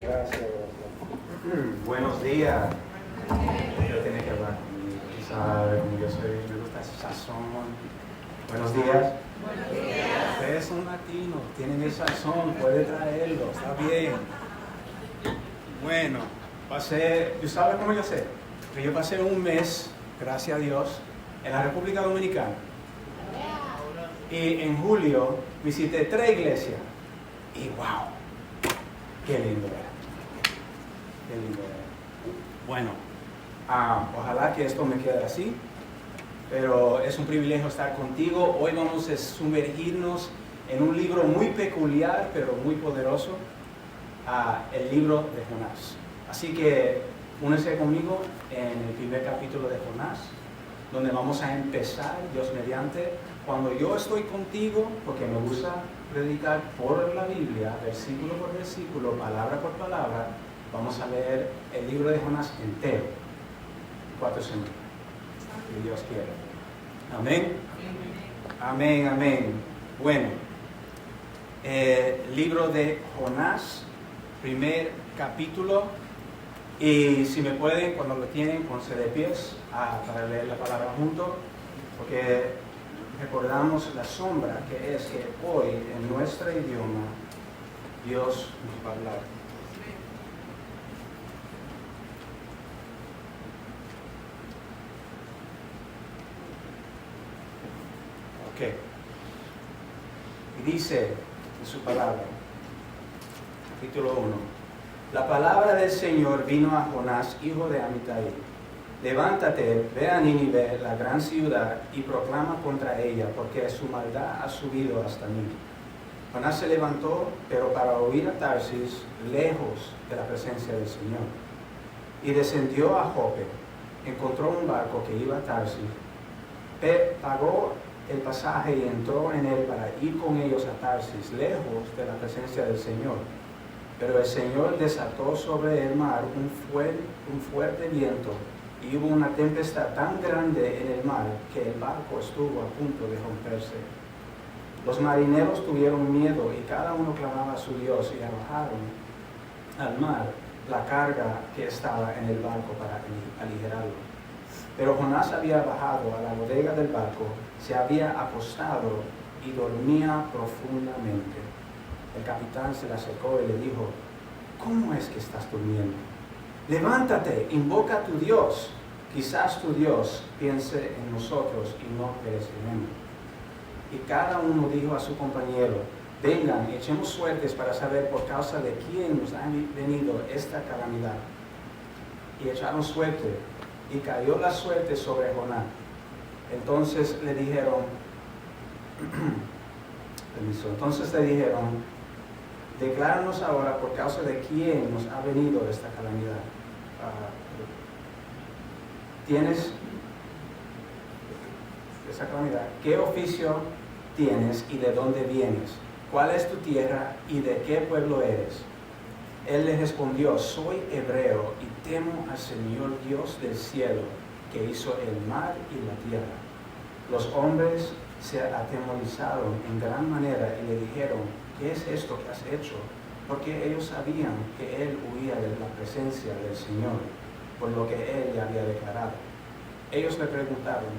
Gracias. Buenos días. Yo tenía que hablar conmigo. ¿Saben? Me gusta ese sazón. Buenos días. Buenos días. Ustedes son latinos, tienen el sazón, puede traerlo, está bien. Bueno, ¿tú sabes cómo yo sé? Que yo pasé un mes, gracias a Dios, en la República Dominicana. Y en julio visité 3 iglesias. Y wow, qué lindo era. Qué lindo era. Bueno, ojalá que esto me quede así. Pero es un privilegio estar contigo. Hoy vamos a sumergirnos en un libro muy peculiar, pero muy poderoso. El libro de Jonás. Así que únese conmigo en el primer capítulo de Jonás, donde vamos a empezar, Dios mediante. Cuando yo estoy contigo, porque me gusta predicar por la Biblia, versículo por versículo, palabra por palabra, vamos a leer el libro de Jonás entero, 4 semanas, si Dios quiere. Amén. Amén, amén. Bueno, libro de Jonás, primer capítulo. Y si me pueden, cuando lo tienen, ponse de pies para leer la palabra juntos, porque recordamos la sombra que es que hoy en nuestro idioma Dios nos va a hablar. Ok. Y dice en su palabra, capítulo 1. La palabra del Señor vino a Jonás, hijo de Amitai. Levántate, ve a Nínive, la gran ciudad, y proclama contra ella, porque su maldad ha subido hasta mí. Jonás se levantó, pero para huir a Tarsis, lejos de la presencia del Señor. Y descendió a Jope, encontró un barco que iba a Tarsis, pagó el pasaje y entró en él para ir con ellos a Tarsis, lejos de la presencia del Señor. Pero el Señor desató sobre el mar un fuerte viento, y hubo una tempestad tan grande en el mar que el barco estuvo a punto de romperse. Los marineros tuvieron miedo y cada uno clamaba a su Dios y arrojaron al mar la carga que estaba en el barco para aligerarlo. Pero Jonás había bajado a la bodega del barco, se había acostado y dormía profundamente. El capitán se le acercó y le dijo: ¿cómo es que estás durmiendo? Levántate, invoca a tu Dios. Quizás tu Dios piense en nosotros y no pereceremos. Y cada uno dijo a su compañero: vengan, echemos suertes para saber por causa de quién nos ha venido esta calamidad. Y echaron suerte, y cayó la suerte sobre Jonás. Entonces le dijeron, decláranos ahora por causa de quién nos ha venido esta calamidad. ¿Tienes esa calamidad? ¿Qué oficio tienes y de dónde vienes? ¿Cuál es tu tierra y de qué pueblo eres? Él le respondió: soy hebreo y temo al Señor Dios del cielo, que hizo el mar y la tierra. Los hombres se atemorizaron en gran manera y le dijeron: ¿qué es esto que has hecho? Porque ellos sabían que él huía de la presencia del Señor, por lo que él le había declarado. Ellos le preguntaron: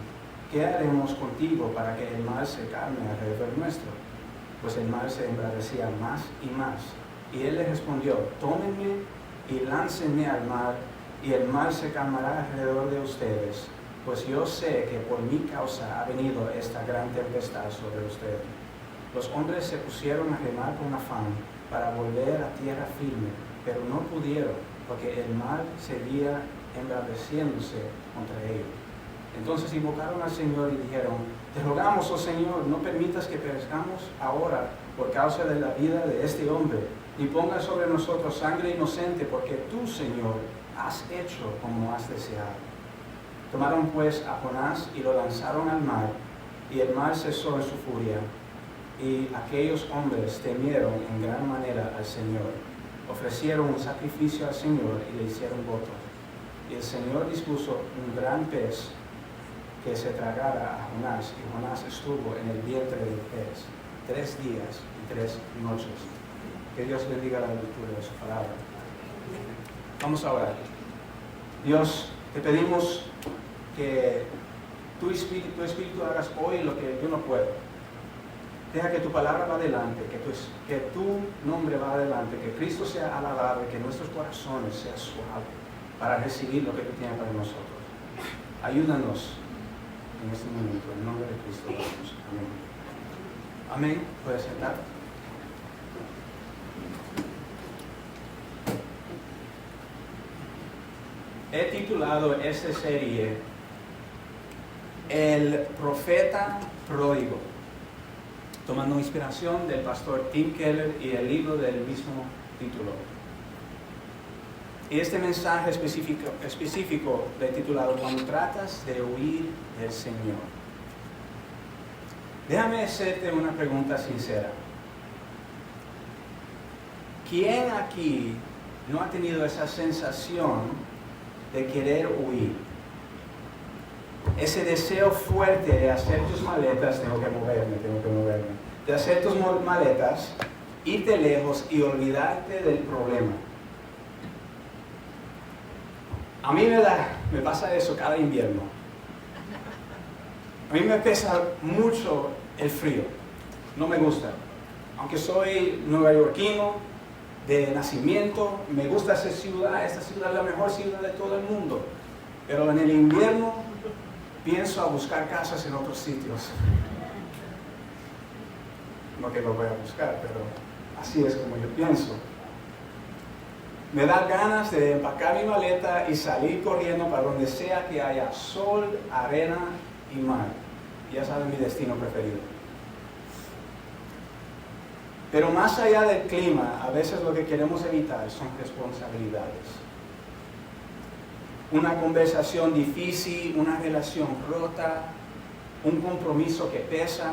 ¿qué haremos contigo para que el mar se calme alrededor nuestro? Pues el mar se embravecía más y más. Y él le respondió: tómenme y láncenme al mar, y el mar se calmará alrededor de ustedes, pues yo sé que por mi causa ha venido esta gran tempestad sobre ustedes. Los hombres se pusieron a remar con afán para volver a tierra firme, pero no pudieron, porque el mar seguía embraveciéndose contra ellos. Entonces invocaron al Señor y dijeron: te rogamos, oh Señor, no permitas que perezcamos ahora por causa de la vida de este hombre, ni pongas sobre nosotros sangre inocente, porque tú, Señor, has hecho como has deseado. Tomaron pues a Jonás y lo lanzaron al mar, y el mar cesó en su furia, y aquellos hombres temieron en gran manera al Señor. Ofrecieron un sacrificio al Señor y le hicieron votos. Y el Señor dispuso un gran pez que se tragara a Jonás, y Jonás estuvo en el vientre del pez 3 días y 3 noches. Que Dios bendiga la lectura de su palabra. Vamos a orar. Dios, te pedimos que tu espíritu hagas hoy lo que yo no puedo. Deja que tu palabra va adelante, que tu nombre va adelante, que Cristo sea alabado y que nuestros corazones sean suaves para recibir lo que tú tienes para nosotros. Ayúdanos en este momento, en el nombre de Cristo. Amén. Amén. Puedes sentar. He titulado esta serie El Profeta Pródigo, tomando inspiración del pastor Tim Keller y el libro del mismo título. Y este mensaje específico le he titulado Cuando tratas de huir del Señor. Déjame hacerte una pregunta sincera. ¿Quién aquí no ha tenido esa sensación de querer huir? Ese deseo fuerte de hacer tus maletas, tengo que moverme, de hacer tus maletas, irte lejos y olvidarte del problema. A mí me pasa eso cada invierno. A mí me pesa mucho el frío, no me gusta. Aunque soy neoyorquino de nacimiento, me gusta esta ciudad es la mejor ciudad de todo el mundo. Pero en el invierno pienso a buscar casas en otros sitios. No que lo voy a buscar, pero así es como yo pienso. Me da ganas de empacar mi maleta y salir corriendo para donde sea que haya sol, arena y mar. Ya saben mi destino preferido. Pero más allá del clima, a veces lo que queremos evitar son responsabilidades. Una conversación difícil, una relación rota, un compromiso que pesa,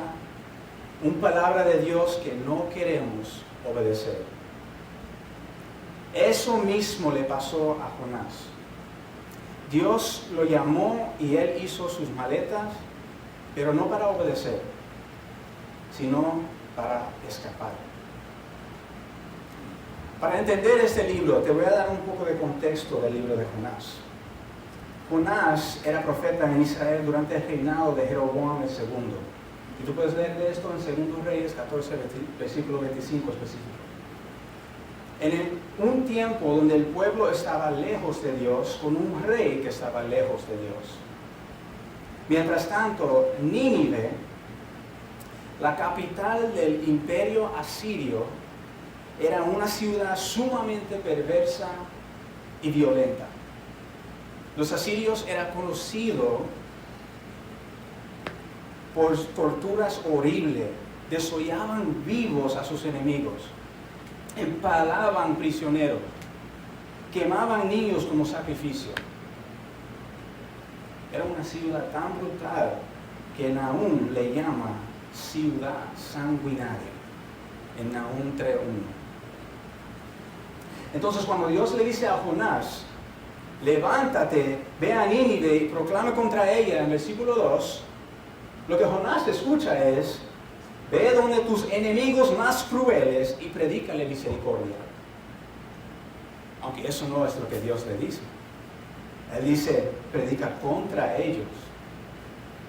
una palabra de Dios que no queremos obedecer. Eso mismo le pasó a Jonás. Dios lo llamó y él hizo sus maletas, pero no para obedecer, sino para escapar. Para entender este libro, te voy a dar un poco de contexto del libro de Jonás. Jonás era profeta en Israel durante el reinado de Jeroboam II. Y tú puedes leer de esto en 2 Reyes 14, versículo 25 específico. En un tiempo donde el pueblo estaba lejos de Dios, con un rey que estaba lejos de Dios. Mientras tanto, Nínive, la capital del imperio asirio, era una ciudad sumamente perversa y violenta. Los asirios eran conocidos por torturas horribles, desollaban vivos a sus enemigos, empalaban prisioneros, quemaban niños como sacrificio. Era una ciudad tan brutal que Nahum le llama ciudad sanguinaria, en Nahum 3:1. Entonces cuando Dios le dice a Jonás, levántate, ve a Nínive y proclama contra ella, en versículo 2, lo que Jonás escucha es, ve donde tus enemigos más crueles y predícale misericordia. Aunque eso no es lo que Dios le dice. Él dice, predica contra ellos.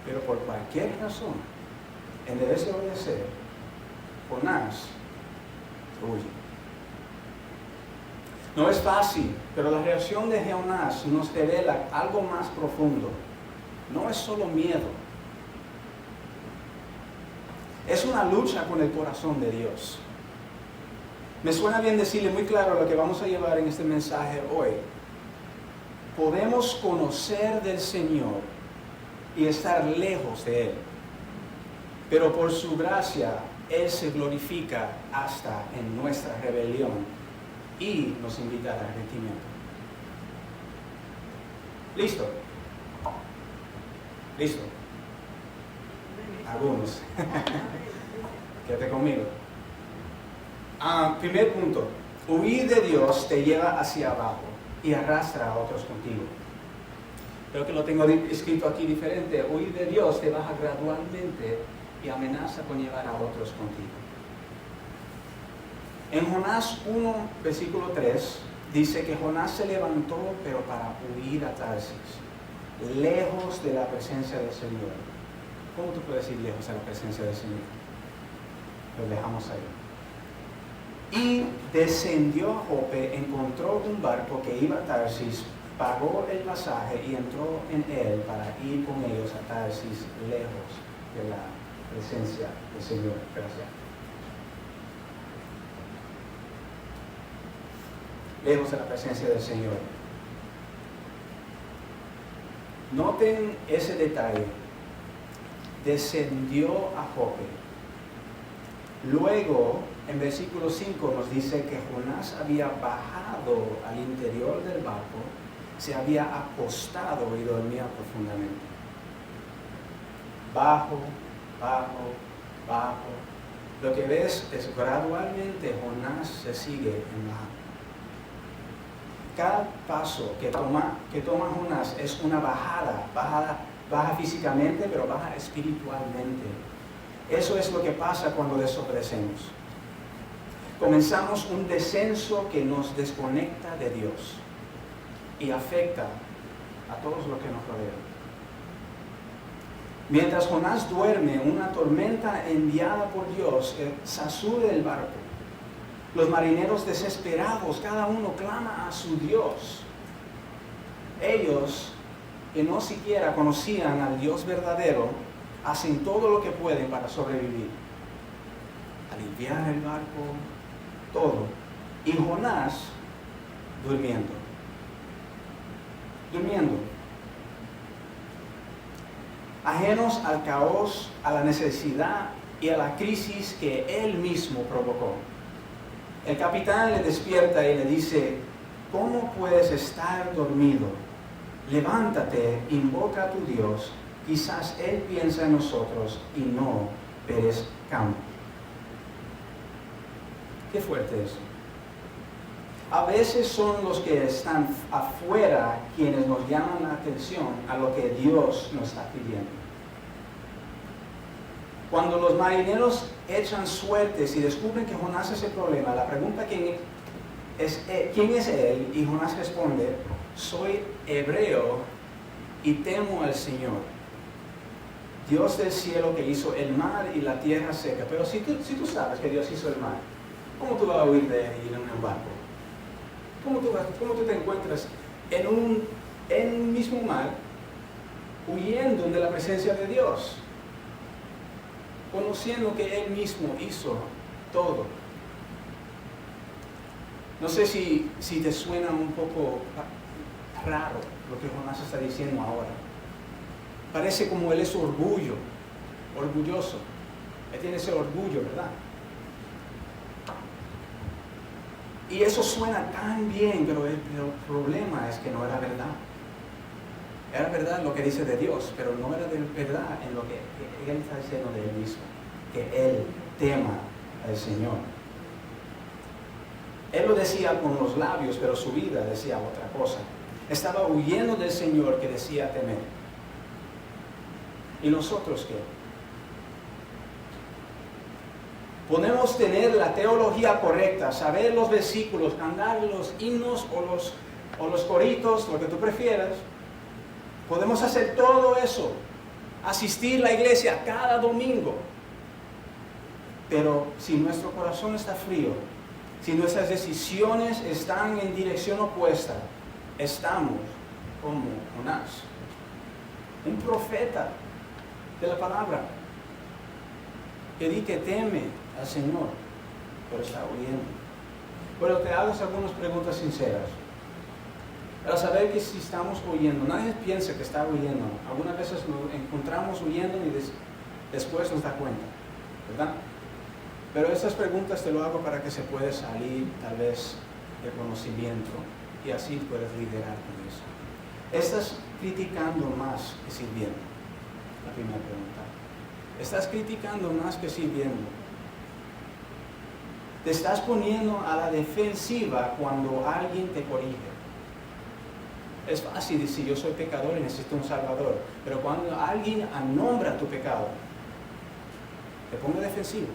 Pero por cualquier razón, en vez de obedecer, Jonás huye. No es fácil, pero la reacción de Jonás nos revela algo más profundo. No es solo miedo. Es una lucha con el corazón de Dios. Me suena bien decirle muy claro lo que vamos a llevar en este mensaje hoy. Podemos conocer del Señor y estar lejos de Él. Pero por su gracia, Él se glorifica hasta en nuestra rebelión y nos invita al arrepentimiento. ¿Listo? ¿Listo? Algunos. Quédate conmigo. Primer punto. Huir de Dios te lleva hacia abajo y arrastra a otros contigo. Creo que lo tengo escrito aquí diferente. Huir de Dios te baja gradualmente y amenaza con llevar a otros contigo. En Jonás 1, versículo 3, dice que Jonás se levantó, pero para huir a Tarsis, lejos de la presencia del Señor. ¿Cómo tú puedes ir lejos de la presencia del Señor? Lo dejamos ahí. Y descendió a Jope, encontró un barco que iba a Tarsis, pagó el pasaje y entró en él para ir con ellos a Tarsis, lejos de la presencia del Señor. Gracias. Lejos de la presencia del Señor. Noten ese detalle. Descendió a Jope. Luego, en versículo 5 nos dice que Jonás había bajado al interior del barco, se había acostado y dormía profundamente. Bajo, bajo, bajo. Lo que ves es gradualmente Jonás se sigue en bajando. Cada paso que toma Jonás es una bajada, baja físicamente, pero baja espiritualmente. Eso es lo que pasa cuando desobedecemos. Comenzamos un descenso que nos desconecta de Dios y afecta a todos los que nos rodean. Mientras Jonás duerme, una tormenta enviada por Dios sacude el barco. Los marineros desesperados, cada uno clama a su Dios. Ellos, que no siquiera conocían al Dios verdadero, hacen todo lo que pueden para sobrevivir. Aliviar el barco, todo. Y Jonás durmiendo. Ajenos al caos, a la necesidad y a la crisis que él mismo provocó. El capitán le despierta y le dice: ¿cómo puedes estar dormido? Levántate, invoca a tu Dios, quizás Él piensa en nosotros y no perezcamos. Qué fuerte eso. A veces son los que están afuera quienes nos llaman la atención a lo que Dios nos está pidiendo. Cuando los marineros echan suertes y descubren que Jonás es el problema, la pregunta ¿quién es él? Y Jonás responde: soy hebreo y temo al Señor, Dios del cielo, que hizo el mar y la tierra seca. Pero si tú sabes que Dios hizo el mar, ¿cómo tú vas a huir de él en un barco? ¿Cómo tú te encuentras en un mismo mar, huyendo de la presencia de Dios, conociendo que Él mismo hizo todo? No sé si te suena un poco raro lo que Jonás está diciendo ahora. Parece como él es orgulloso. Él tiene ese orgullo, ¿verdad? Y eso suena tan bien, pero el problema es que no era verdad. Era verdad lo que dice de Dios, pero no era verdad en lo que Él está diciendo de Él mismo. Que Él tema al Señor. Él lo decía con los labios, pero su vida decía otra cosa. Estaba huyendo del Señor que decía temer. ¿Y nosotros qué? Podemos tener la teología correcta, saber los versículos, cantar los himnos o los coritos, lo que tú prefieras. Podemos hacer todo eso, asistir a la iglesia cada domingo. Pero si nuestro corazón está frío, si nuestras decisiones están en dirección opuesta, estamos como Jonás, un profeta de la palabra, que di que teme al Señor, pero está huyendo. Pero te hago algunas preguntas sinceras, para saber que si estamos huyendo, nadie piensa que está huyendo. Algunas veces nos encontramos huyendo y después nos da cuenta, ¿verdad? Pero estas preguntas te lo hago para que se pueda salir tal vez de conocimiento y así puedes liderar con eso. ¿Estás criticando más que sirviendo? La primera pregunta. ¿Estás criticando más que sirviendo? ¿Te estás poniendo a la defensiva cuando alguien te corrige? Es fácil decir: yo soy pecador y necesito un salvador. Pero cuando alguien nombra tu pecado, te pone defensivo.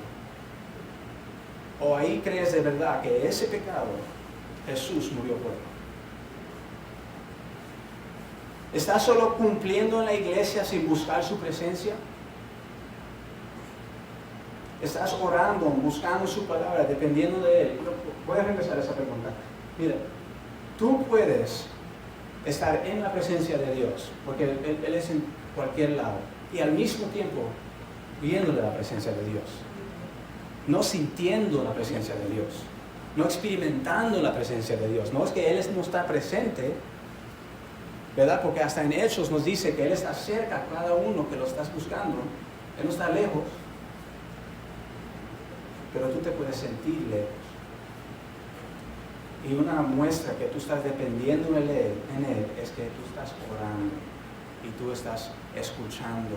O ahí crees de verdad que ese pecado Jesús murió por él. ¿Estás solo cumpliendo en la iglesia sin buscar su presencia? ¿Estás orando, buscando su palabra, dependiendo de Él? Voy a regresar a esa pregunta. Mira, tú puedes estar en la presencia de Dios, porque Él es en cualquier lado, y al mismo tiempo viéndole la presencia de Dios, no sintiendo la presencia de Dios, no experimentando la presencia de Dios. No es que Él no está presente, ¿verdad? Porque hasta en Hechos nos dice que Él está cerca a cada uno que lo estás buscando. Él no está lejos, pero tú te puedes sentir lejos. Y una muestra que tú estás dependiendo en Él es que tú estás orando y tú estás escuchando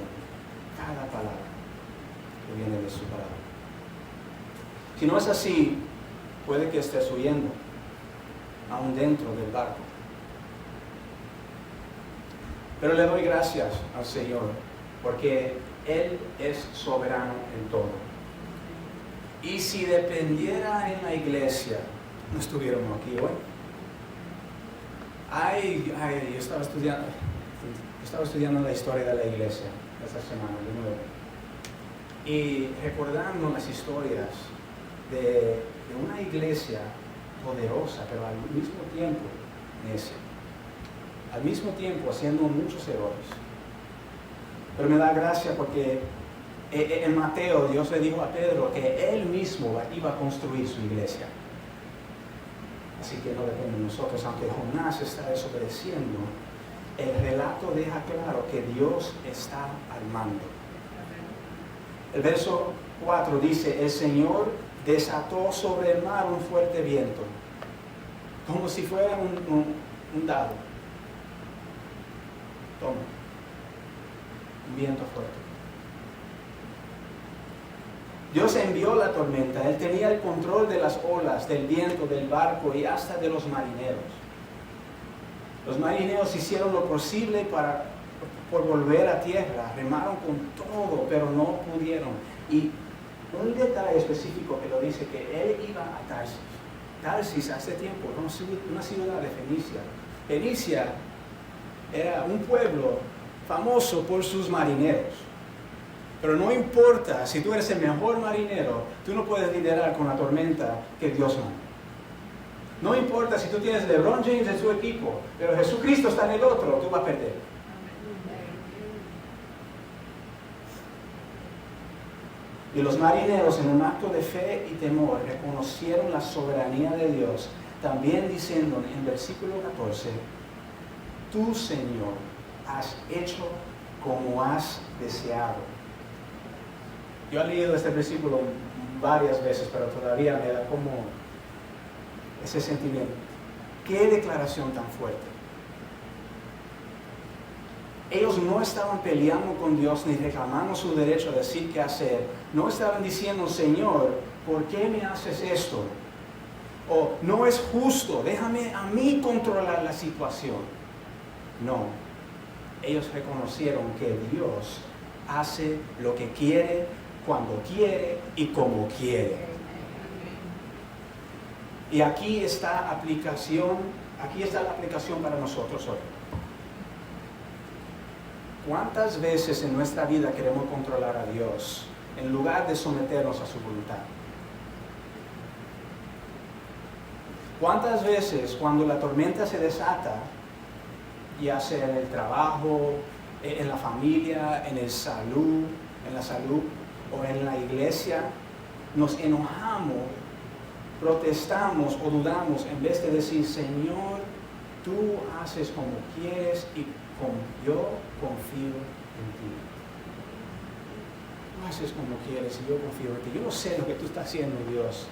cada palabra que viene de su palabra. Si no es así, puede que estés huyendo aún dentro del barco. Pero le doy gracias al Señor porque Él es soberano en todo. Y si dependiera en la iglesia, no estuviéramos aquí hoy. Yo estaba estudiando la historia de la iglesia esta semana de nuevo. Y recordando las historias de una iglesia poderosa, pero al mismo tiempo necia. Al mismo tiempo haciendo muchos errores. Pero me da gracia porque en Mateo Dios le dijo a Pedro que Él mismo iba a construir su iglesia. Así que no depende de nosotros, aunque Jonás está desobedeciendo, el relato deja claro que Dios está al mando. El verso 4 dice, el Señor desató sobre el mar un fuerte viento, como si fuera un dado. Toma, un viento fuerte. Dios envió la tormenta. Él tenía el control de las olas, del viento, del barco y hasta de los marineros. Los marineros hicieron lo posible por volver a tierra. Remaron con todo, pero no pudieron. Y un detalle específico que lo dice, que él iba a Tarsis. Tarsis hace tiempo, una ciudad de Fenicia. Fenicia era un pueblo famoso por sus marineros. Pero no importa, si tú eres el mejor marinero, tú no puedes liderar con la tormenta que Dios manda. No importa si tú tienes LeBron James en su equipo, pero Jesucristo está en el otro, tú vas a perder. Y los marineros, en un acto de fe y temor, reconocieron la soberanía de Dios, también diciendo en versículo 14, tú, Señor, has hecho como has deseado. Yo he leído este versículo varias veces, pero todavía me da como ese sentimiento. ¡Qué declaración tan fuerte! Ellos no estaban peleando con Dios ni reclamando su derecho a decir qué hacer. No estaban diciendo, Señor, ¿por qué me haces esto? O no es justo, déjame a mí controlar la situación. No, ellos reconocieron que Dios hace lo que quiere, cuando quiere y como quiere. Y aquí está la aplicación para nosotros hoy. ¿Cuántas veces en nuestra vida queremos controlar a Dios en lugar de someternos a su voluntad? ¿Cuántas veces cuando la tormenta se desata, ya sea en el trabajo, en la familia, en la salud o en la iglesia, nos enojamos, protestamos o dudamos en vez de decir, Señor, tú haces como quieres y yo confío en ti. Tú haces como quieres y yo confío en ti. Yo no sé lo que tú estás haciendo, Dios,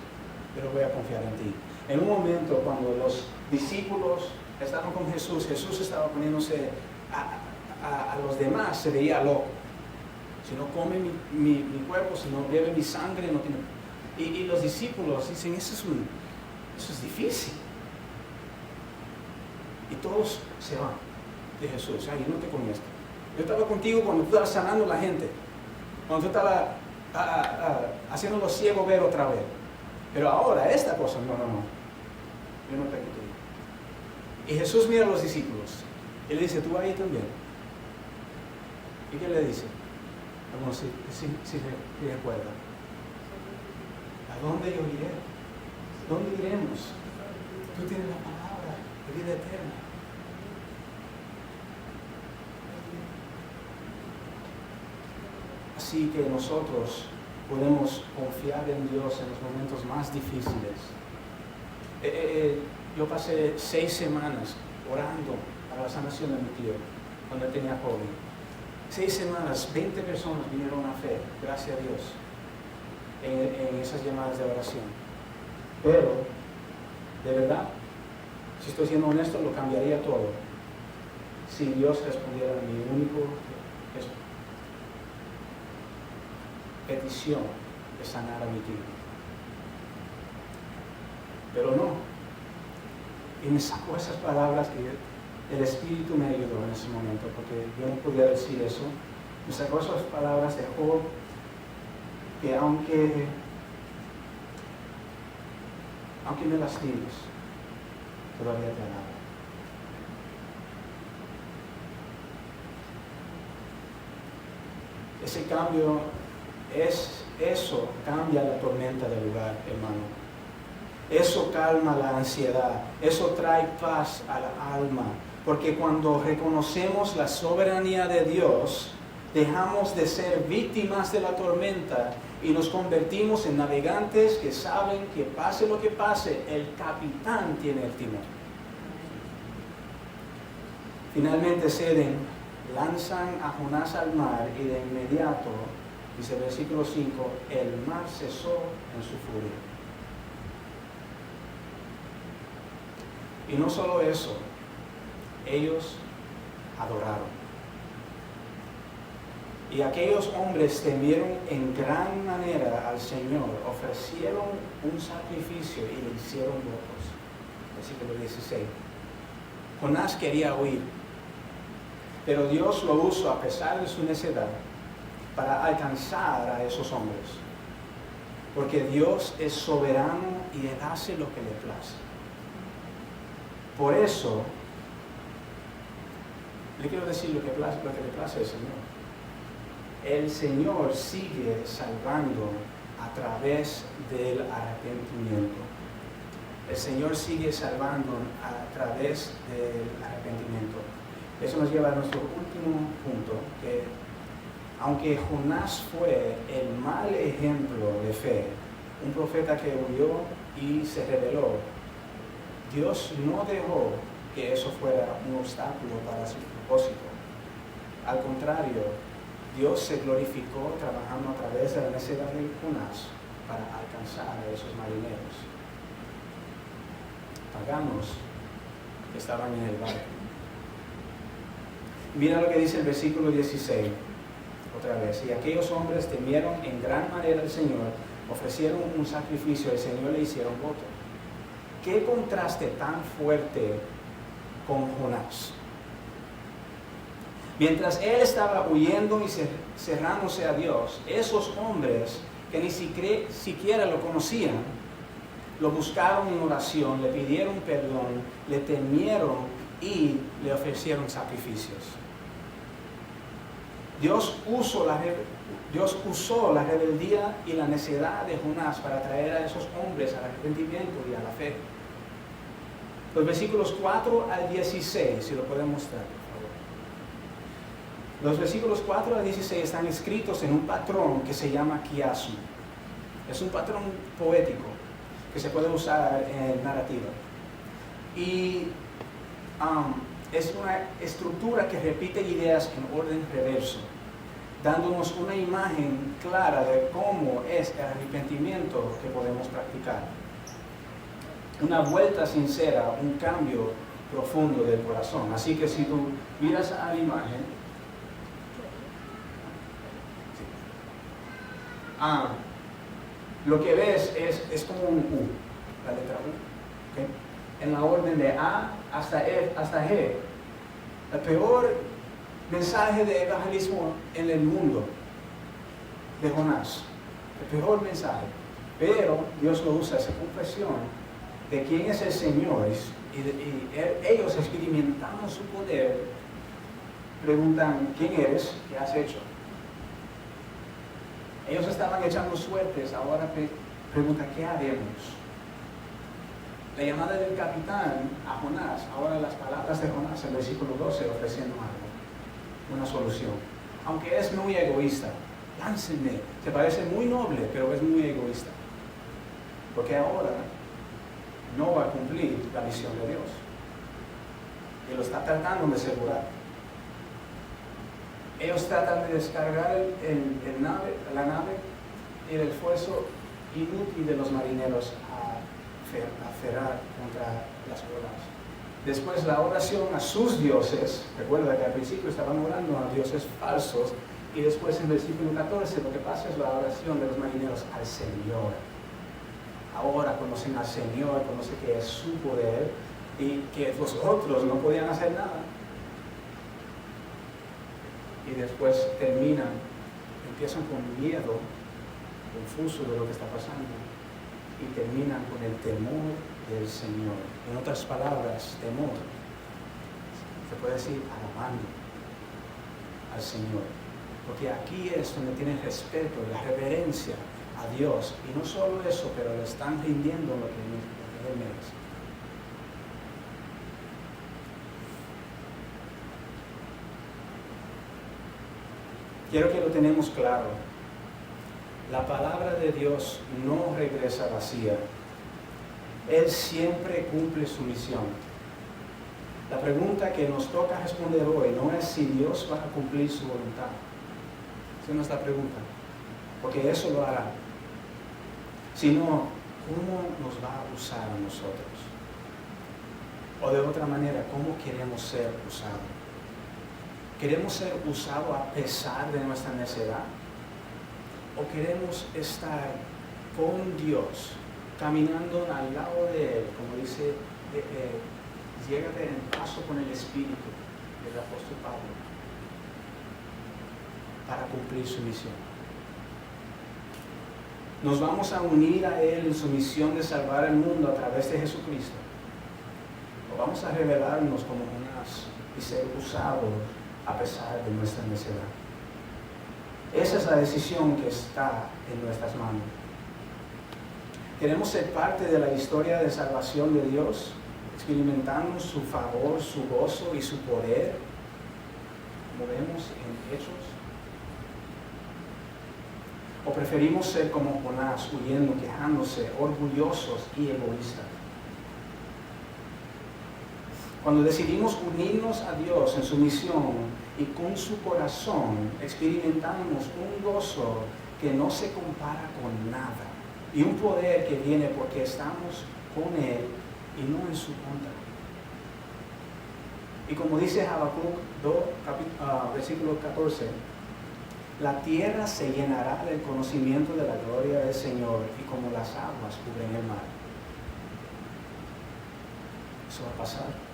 pero voy a confiar en ti. En un momento cuando los discípulos estaban con Jesús, Jesús estaba poniéndose a los demás, se veía loco. Si no come mi cuerpo, si no bebe mi sangre, no tiene... Y los discípulos dicen, eso es difícil. Y todos se van de Jesús. Ay, yo no te conozco. Yo estaba contigo cuando tú estabas sanando a la gente. Cuando tú estabas haciendo los ciegos ver otra vez. Pero ahora, esta cosa, no. yo no peco tú. Y Jesús mira a los discípulos y le dice, ¿tú vas ahí también? ¿Y qué le dice? Bueno, si recuerda. ¿A dónde yo iré? ¿Dónde iremos? Tú tienes la palabra de vida eterna. Así que nosotros podemos confiar en Dios en los momentos más difíciles. Yo pasé 6 semanas orando para la sanación de mi tío cuando él tenía COVID. 6 semanas, 20 personas vinieron a fe, gracias a Dios, en esas llamadas de oración. Pero, de verdad, si estoy siendo honesto, lo cambiaría todo si Dios respondiera a mi único petición de sanar a mi tío. Pero no. Y me sacó esas palabras que el Espíritu me ayudó en ese momento, porque yo no podía decir eso. Me sacó esas palabras de Job, que aunque me lastimes, todavía te alabo. Ese cambio, eso cambia la tormenta del lugar, hermano. Eso calma la ansiedad, eso trae paz a la alma, porque cuando reconocemos la soberanía de Dios, dejamos de ser víctimas de la tormenta y nos convertimos en navegantes que saben que pase lo que pase, el capitán tiene el timón. Finalmente ceden, lanzan a Jonás al mar y de inmediato, dice el versículo 5, el mar cesó en su furia. Y no solo eso, ellos adoraron. Y aquellos hombres temieron en gran manera al Señor, ofrecieron un sacrificio y le hicieron votos. Versículo 16. Jonás quería huir, pero Dios lo usó a pesar de su necedad para alcanzar a esos hombres. Porque Dios es soberano y Él hace lo que le place. Por eso, le quiero decir lo que le place al Señor. El Señor sigue salvando a través del arrepentimiento. El Señor sigue salvando a través del arrepentimiento. Eso nos lleva a nuestro último punto, que aunque Jonás fue el mal ejemplo de fe, un profeta que huyó y se rebeló, Dios no dejó que eso fuera un obstáculo para su propósito. Al contrario, Dios se glorificó trabajando a través de la necedad de Jonás para alcanzar a esos marineros paganos que estaban en el barco. Mira lo que dice el versículo 16, otra vez. Y aquellos hombres temieron en gran manera al Señor, ofrecieron un sacrificio al Señor, le hicieron voto. Qué contraste tan fuerte con Jonás. Mientras él estaba huyendo y cerrándose a Dios, esos hombres que ni siquiera lo conocían, lo buscaron en oración, le pidieron perdón, le temieron y le ofrecieron sacrificios. Dios usó la rebeldía y la necedad de Jonás para traer a esos hombres al arrepentimiento y a la fe. Los versículos 4 al 16, si lo pueden mostrar, por favor. Los versículos 4 al 16 están escritos en un patrón que se llama quiasmo. Es un patrón poético que se puede usar en narrativa. Y es una estructura que repite ideas en orden reverso, dándonos una imagen clara de cómo es el arrepentimiento que podemos practicar. Una vuelta sincera, un cambio profundo del corazón. Así que si tú miras a la imagen, lo que ves es como un U, la letra U, ¿okay? En la orden de A hasta E, hasta G. El peor mensaje de evangelismo en el mundo de Jonás. El peor mensaje. Pero Dios lo usa, esa confesión, de quién es el Señor ellos experimentando su poder, preguntan, ¿quién eres? ¿Qué has hecho? Ellos estaban echando suertes, ahora preguntan, ¿qué haremos? La llamada del capitán a Jonás, ahora las palabras de Jonás en el versículo 12 ofreciendo algo, una solución. Aunque es muy egoísta, láncenme, se parece muy noble, pero es muy egoísta. Porque ahora no va a cumplir la misión de Dios. Y lo está tratando de asegurar. Ellos tratan de descargar la nave y el esfuerzo inútil de los marineros a ferrar contra las olas. Después la oración a sus dioses, recuerda que al principio estaban orando a dioses falsos, y después en el versículo 14 lo que pasa es la oración de los marineros al Señor. Ahora conocen al Señor, conocen que es su poder y que los otros no podían hacer nada. Y después empiezan con miedo, confuso de lo que está pasando, y terminan con el temor del Señor. En otras palabras, temor, se puede decir alabando al Señor. Porque aquí es donde tienen respeto y la reverencia a Dios. Y no solo eso, pero le están rindiendo lo que Él merece. Quiero que lo tenemos claro. La palabra de Dios no regresa vacía. Él siempre cumple su misión. La pregunta que nos toca responder hoy no es si Dios va a cumplir su voluntad. Esa es nuestra pregunta. Porque eso lo hará. Sino, ¿cómo nos va a usar a nosotros? O de otra manera, ¿cómo queremos ser usados? ¿Queremos ser usados a pesar de nuestra necedad? ¿O queremos estar con Dios, caminando al lado de Él, como dice, llégate en paso con el Espíritu del apóstol Pablo, para cumplir su misión? ¿Nos vamos a unir a Él en su misión de salvar el mundo a través de Jesucristo? ¿O vamos a revelarnos como Jonás y ser usados a pesar de nuestra necedad? Esa es la decisión que está en nuestras manos. ¿Queremos ser parte de la historia de salvación de Dios, experimentando su favor, su gozo y su poder, como vemos en Hechos? ¿O preferimos ser como Jonás, huyendo, quejándose, orgullosos y egoístas? Cuando decidimos unirnos a Dios en su misión y con su corazón, experimentamos un gozo que no se compara con nada y un poder que viene porque estamos con Él y no en su contra. Y como dice Habacuc 2, versículo 14, la tierra se llenará del conocimiento de la gloria del Señor y como las aguas cubren el mar. Eso va a pasar.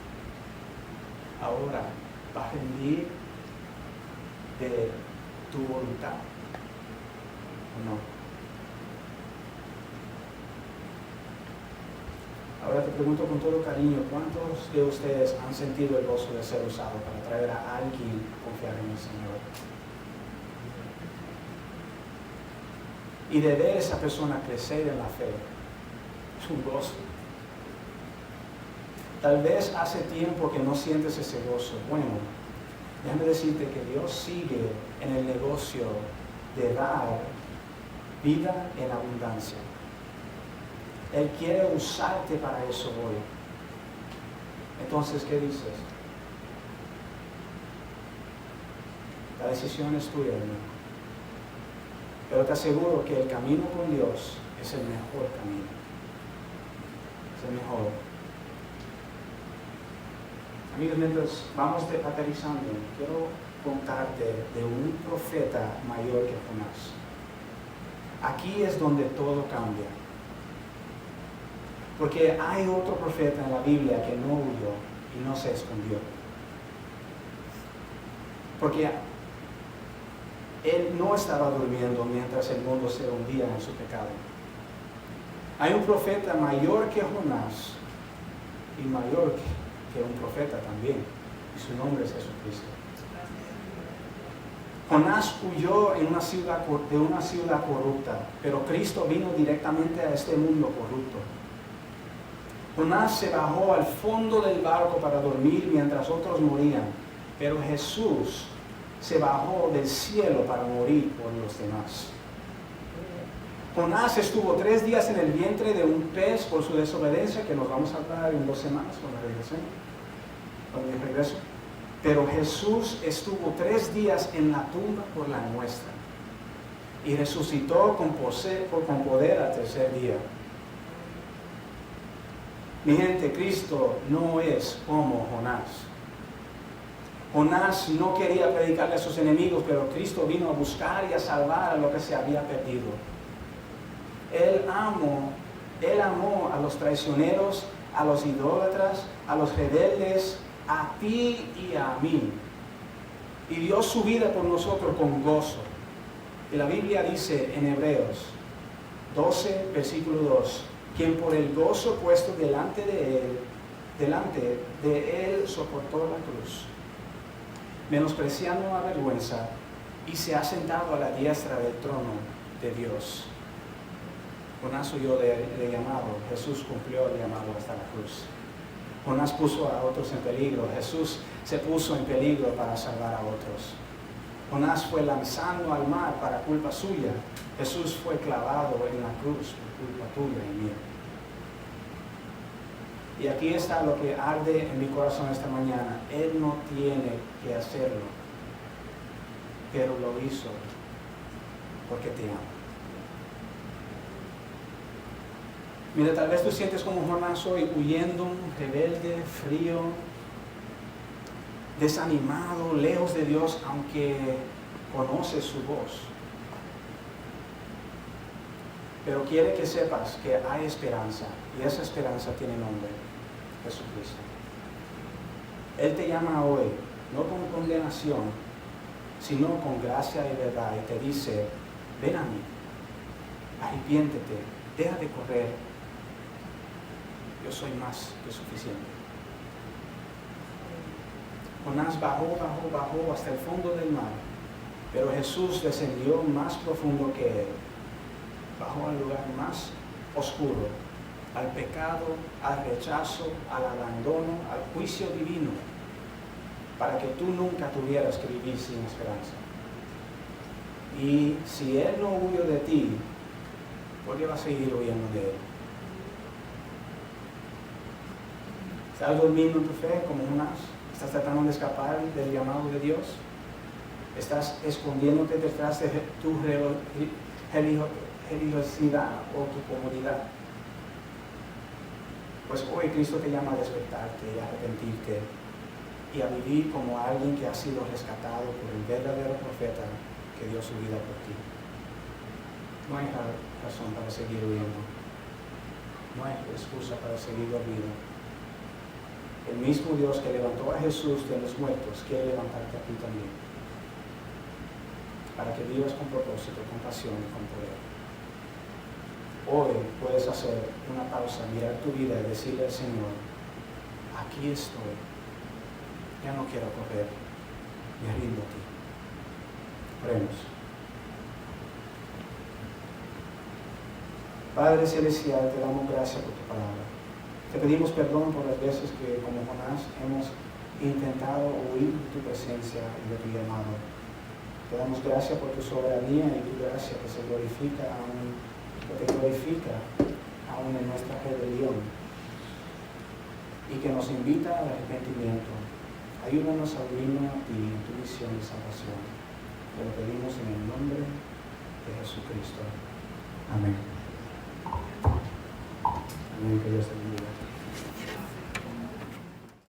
Ahora, ¿va a rendir de tu voluntad o no? Ahora te pregunto con todo cariño, ¿cuántos de ustedes han sentido el gozo de ser usados para traer a alguien a confiar en el Señor? Y de ver a esa persona crecer en la fe, es un gozo. Tal vez hace tiempo que no sientes ese gozo. Bueno, déjame decirte que Dios sigue en el negocio de dar vida en abundancia. Él quiere usarte para eso hoy. Entonces, ¿qué dices? La decisión es tuya, hermano. Pero te aseguro que el camino con Dios es el mejor camino. Es el mejor. Amigos, mientras vamos aterrizando, quiero contarte de un profeta mayor que Jonás. Aquí es donde todo cambia. Porque hay otro profeta en la Biblia que no huyó y no se escondió. Porque él no estaba durmiendo mientras el mundo se hundía en su pecado. Hay un profeta mayor que Jonás y mayor que un profeta también, y su nombre es Jesucristo. Jonás huyó de una ciudad corrupta, pero Cristo vino directamente a este mundo corrupto. Jonás se bajó al fondo del barco para dormir mientras otros morían, pero Jesús se bajó del cielo para morir por los demás. Jonás estuvo 3 días en el vientre de un pez por su desobediencia, que nos vamos a hablar en 2 semanas cuando regreso. Pero Jesús estuvo 3 días en la tumba por la nuestra y resucitó con poder al tercer día. Mi gente, Cristo no es como Jonás. Jonás no quería predicarle a sus enemigos, pero Cristo vino a buscar y a salvar a lo que se había perdido. Él amó a los traicioneros, a los idólatras, a los rebeldes, a ti y a mí. Y dio su vida por nosotros con gozo. Y la Biblia dice en Hebreos 12, versículo 2, quien por el gozo puesto delante de él soportó la cruz, menospreciando la vergüenza, y se ha sentado a la diestra del trono de Dios. Jonás huyó del llamado, Jesús cumplió el llamado hasta la cruz. Jonás puso a otros en peligro, Jesús se puso en peligro para salvar a otros. Jonás fue lanzado al mar para culpa suya, Jesús fue clavado en la cruz por culpa tuya y mía. Y aquí está lo que arde en mi corazón esta mañana. Él no tiene que hacerlo, pero lo hizo porque te ama. Mira, tal vez tú sientes como Jonás hoy, huyendo, rebelde, frío, desanimado, lejos de Dios, aunque conoces su voz. Pero quiere que sepas que hay esperanza, y esa esperanza tiene nombre: Jesucristo. Él te llama hoy, no con condenación, sino con gracia y verdad, y te dice: ven a mí, arrepiéntete, deja de correr, yo soy más que suficiente. Jonás bajó hasta el fondo del mar, pero Jesús descendió más profundo que él. Bajó al lugar más oscuro, al pecado, al rechazo, al abandono, al juicio divino, para que tú nunca tuvieras que vivir sin esperanza. Y si Él no huyó de ti, ¿por qué vas a seguir huyendo de Él? ¿Estás durmiendo en tu fe como Jonás? ¿Estás tratando de escapar del llamado de Dios? ¿Estás escondiéndote detrás de tu religiosidad o tu comodidad? Pues hoy Cristo te llama a despertarte y a arrepentirte y a vivir como alguien que ha sido rescatado por el verdadero profeta que dio su vida por ti. No hay razón para seguir huyendo. No hay excusa para seguir dormido. El mismo Dios que levantó a Jesús de los muertos quiere levantarte a ti también, para que vivas con propósito, con pasión y con poder. Hoy puedes hacer una pausa, mirar tu vida y decirle al Señor: aquí estoy, ya no quiero correr, me rindo a ti. Oremos. Padre Celestial, te damos gracias por tu palabra. Te pedimos perdón por las veces que, como Jonás, hemos intentado huir de tu presencia y de tu llamado. Te damos gracias por tu soberanía y tu gracia que te glorifica aún en nuestra rebelión y que nos invita al arrepentimiento. Ayúdanos a unirnos a ti en tu misión de salvación. Te lo pedimos en el nombre de Jesucristo. Amén. Amén. Que Dios te bendiga.